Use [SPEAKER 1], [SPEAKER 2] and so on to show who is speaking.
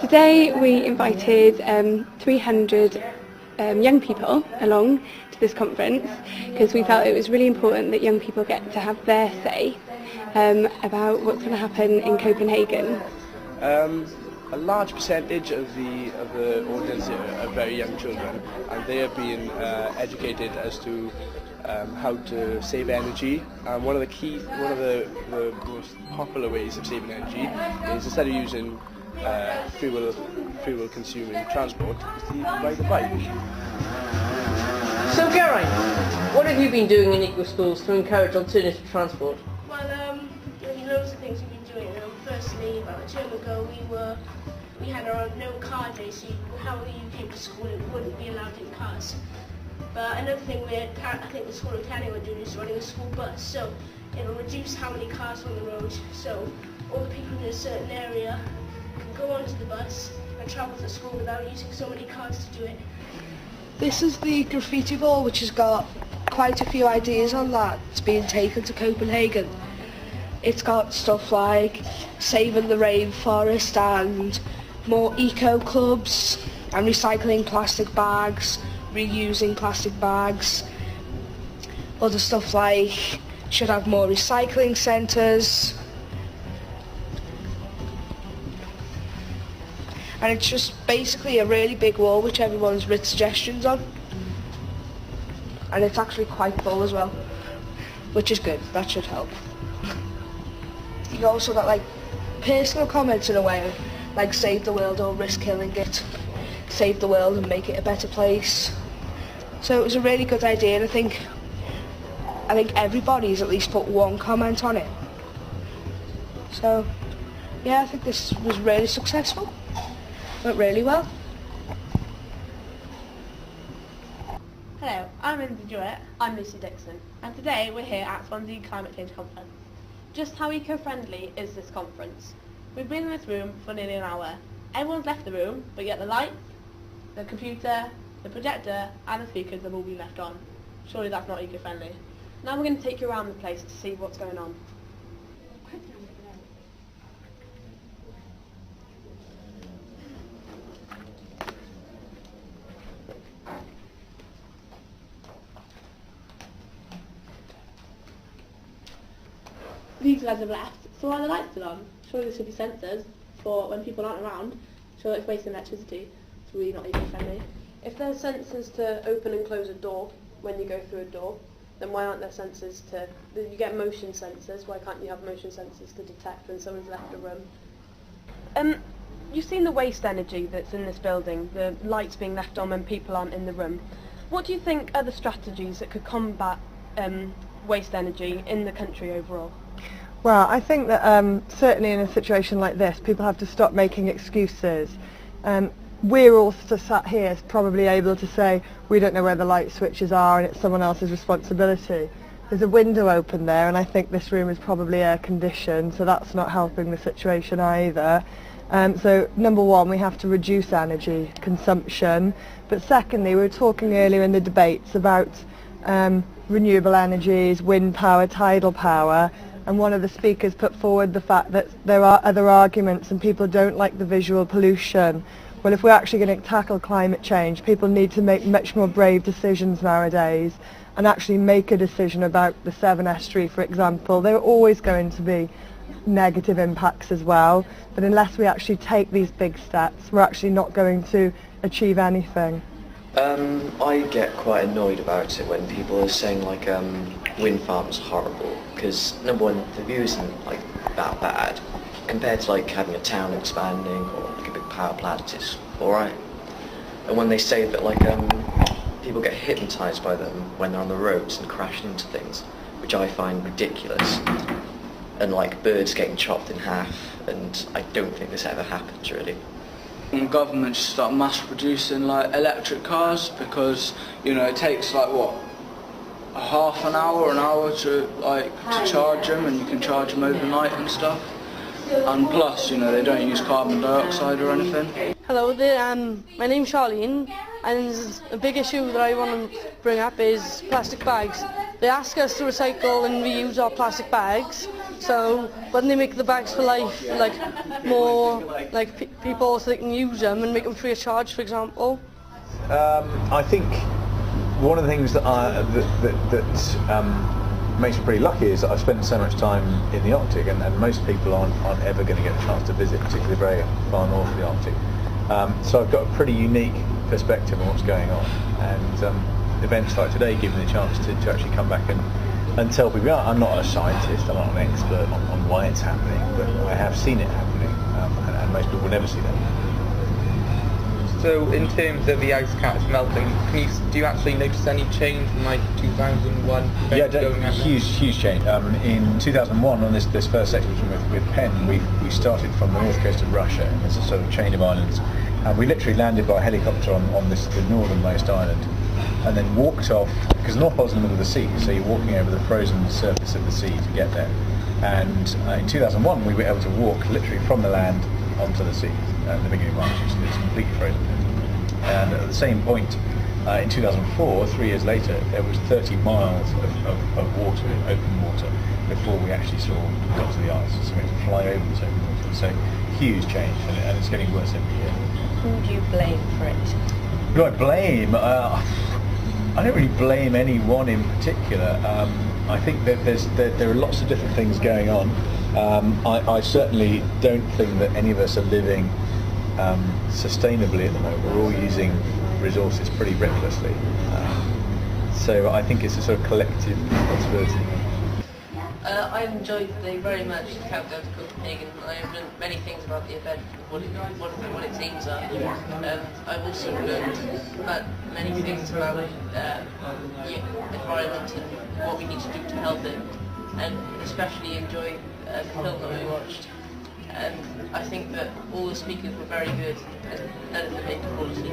[SPEAKER 1] Today we invited 300 young people along to this conference because we felt it was really important that young people get to have their say about what's going to happen in Copenhagen.
[SPEAKER 2] A large percentage of the audience are very young children, and they are being educated as to how to save energy. And one of the most popular ways of saving energy is, instead of using fuel consuming transport, is to ride a bike.
[SPEAKER 3] So Caroline, what have you been doing in eco schools to encourage alternative transport?
[SPEAKER 4] Well, there's loads of things we've been doing. Firstly, about a term ago, we had our no car day, so how you came to school, it wouldn't be allowed in cars. But another thing I think the school of Copenhagen were doing is running a school bus, so it'll reduce how many cars on the road. So all the people in a certain area can go onto the bus and travel to school without using so many cars to do it.
[SPEAKER 5] This is the graffiti wall, which has got quite a few ideas on that. It's being taken to Copenhagen. It's got stuff like saving the rainforest and more eco clubs and recycling plastic bags, reusing plastic bags. Other stuff like should have more recycling centres. And it's just basically a really big wall which everyone's written suggestions on. And it's actually quite full as well, which is good. That should help. You've also got like personal comments in a way, like save the world or risk killing it, save the world and make it a better place. So it was a really good idea, and I think everybody's at least put one comment on it. So yeah, I think this was really successful. Went really well.
[SPEAKER 6] Hello, I'm Lindsay Jewett. I'm Lucy Dixon, and today we're here at Swansea Climate Change Conference. Just how eco-friendly is this conference? We've been in this room for nearly an hour. Everyone's left the room, but yet the lights, the computer, the projector and the speakers have all been left on. Surely that's not eco-friendly. Now we're going to take you around the place to see what's going on. These guys have left, so why are the lights still on? Surely there should be sensors for when people aren't around. Surely it's wasting electricity. It's really not eco-friendly. If there's sensors to open and close a door when you go through a door, then why aren't there sensors to... You get motion sensors, why can't you have motion sensors to detect when someone's left a room? You've seen the waste energy that's in this building, the lights being left on when people aren't in the room. What do you think are the strategies that could combat waste energy in the country overall?
[SPEAKER 7] Well, I think that certainly in a situation like this, people have to stop making excuses. We're all sat here probably able to say we don't know where the light switches are and it's someone else's responsibility. There's a window open there, and I think this room is probably air conditioned, so that's not helping the situation either. So number one, we have to reduce energy consumption. But secondly, we were talking earlier in the debates about renewable energies, wind power, tidal power. And one of the speakers put forward the fact that there are other arguments and people don't like the visual pollution. Well, if we're actually going to tackle climate change, people need to make much more brave decisions nowadays and actually make a decision about the Severn Estuary, for example. There are always going to be negative impacts as well, but unless we actually take these big steps, we're actually not going to achieve anything.
[SPEAKER 8] I get quite annoyed about it when people are saying like wind farms are horrible, because number one, the view isn't like that bad compared to like having a town expanding or like a big power plant. It's alright. And when they say that like people get hypnotised by them when they're on the roads and crashing into things, which I find ridiculous, and like birds getting chopped in half, and I don't think this ever happens really.
[SPEAKER 9] The government should start mass producing like electric cars, because you know it takes like what, a half an hour to charge them, and you can charge them overnight and stuff. And plus, you know, they don't use carbon dioxide or anything.
[SPEAKER 10] Hello there, my name's Charlene, and a big issue that I want to bring up is plastic bags. They ask us to recycle and reuse our plastic bags, So when they make the bags for life, like more like people so they can use them and make them free of charge, for example.
[SPEAKER 11] I think one of the things that makes me pretty lucky is that I've spent so much time in the Arctic, and most people aren't ever going to get a chance to visit, particularly very far north of the Arctic. So I've got a pretty unique perspective on what's going on, and events like today give me the chance to actually come back and tell people, I'm not a scientist, I'm not an expert on why it's happening, but I have seen it happening, and most people will never see that.
[SPEAKER 12] So in terms of the ice caps melting, do you actually notice any change from like 2001?
[SPEAKER 11] Yeah, huge change. In 2001, on this first expedition with Penn, we started from the north coast of Russia, and it's a sort of chain of islands, and we literally landed by helicopter on the northernmost island, and then walked off, because the North Pole's in the middle of the sea, so you're walking over the frozen surface of the sea to get there. And in 2001, we were able to walk literally from the land onto the sea at the beginning of March. It's completely frozen. And at the same point, in 2004, 3 years later, there was 30 miles of water, open water, before we actually got to the ice. So we had to fly over this open water. So huge change, and it's getting worse every year.
[SPEAKER 3] Who do you blame for it?
[SPEAKER 11] Who do I blame? I don't really blame anyone in particular. I think that there are lots of different things going on. I certainly don't think that any of us are living sustainably at the moment. We're all using resources pretty recklessly. So I think it's a sort of collective responsibility.
[SPEAKER 3] I've enjoyed the day very much, the countdown to Copenhagen. I've learned many things about the event, what its aims are. I've also learned many things about the environment and what we need to do to help it, and especially enjoying the film that we watched. And I think that all the speakers were very good and of the quality.